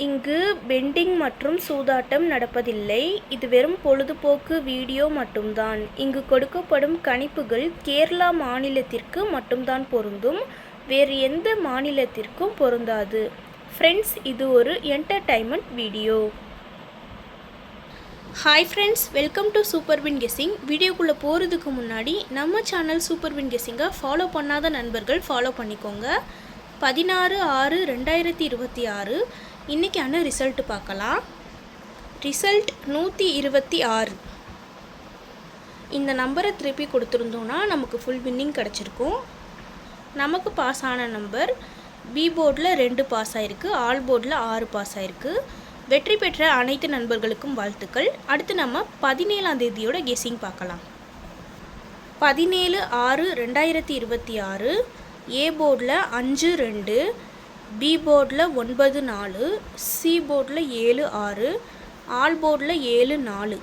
இங்கு பெண்டிங் மற்றும் சூதாட்டம் நடப்பதில்லை. இது வெறும் பொழுதுபோக்கு வீடியோ மட்டும்தான். இங்கு கொடுக்கப்படும் கணிப்புகள் கேரளா மாநிலத்திற்கு மட்டும்தான் பொருந்தும். வேறு எந்த மாநிலத்திற்கும் பொருந்தாது. ஃப்ரெண்ட்ஸ், இது ஒரு entertainment video. Hi friends, welcome to super win guessing. வீடியோக்குள்ளே போகிறதுக்கு முன்னாடி நம்ம சேனல் சூப்பர் வின் கெஸ்ஸிங்கை ஃபாலோ பண்ணாத நண்பர்கள் ஃபாலோ பண்ணிக்கோங்க. 16/6/2026 இன்றைக்கான ரிசல்ட்டு பார்க்கலாம். ரிசல்ட் 126. இந்த நம்பரை திருப்பி கொடுத்துருந்தோன்னா நமக்கு ஃபுல் வின்னிங் கிடச்சிருக்கும். நமக்கு பாஸ் ஆன நம்பர் பி போர்டில் 2 பாஸ் ஆகிருக்கு, ஆல் போர்டில் 6 பாஸ் ஆகிருக்கு. வெற்றி பெற்ற அனைத்து நண்பர்களுக்கும் வாழ்த்துக்கள். அடுத்து நம்ம 17ஆம் தேதியோட கெஸ்ஸிங் பார்க்கலாம். 17/6/2026 ஏ போர்டில் 5-2, பி போர்டில் 9-4, சி போர்டில் 7-6, ஆல் போர்டில் 7-4.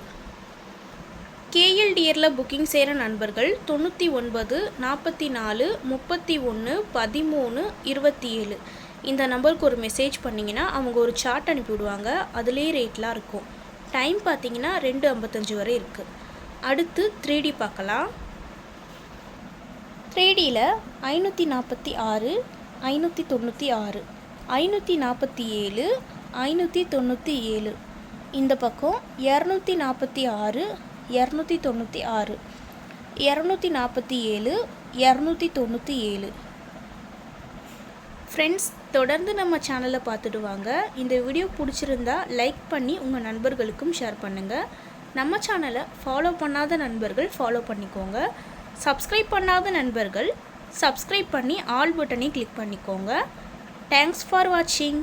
கேஎல்டிஆரில் புக்கிங் செய்கிற நண்பர்கள் 99 44 31 13 27 இந்த நம்பருக்கு ஒரு மெசேஜ் பண்ணிங்கன்னா அவங்க ஒரு சார்ட் அனுப்பிவிடுவாங்க. அதுலேயே ரேட்லாம் இருக்கும். டைம் பார்த்தீங்கன்னா 2:55 வரை இருக்குது. அடுத்து 3D பார்க்கலாம். 3Dயில் 546 596 547 597, இந்த பக்கம் 246 296 247 297. ஃப்ரெண்ட்ஸ், தொடர்ந்து நம்ம சேனலை பார்த்துட்டு வாங்க. இந்த வீடியோ பிடிச்சிருந்தா லைக் பண்ணி உங்கள் நண்பர்களுக்கும் ஷேர் பண்ணுங்கள். நம்ம சேனலை ஃபாலோ பண்ணாத நண்பர்கள் ஃபாலோ பண்ணிக்கோங்க. சப்ஸ்கிரைப் பண்ணாத நண்பர்கள் சப்ஸ்கிரைப் பண்ணி ஆல் பட்டனை கிளிக் பண்ணிக்கோங்க. தேங்க்ஸ் ஃபார் வாட்சிங்.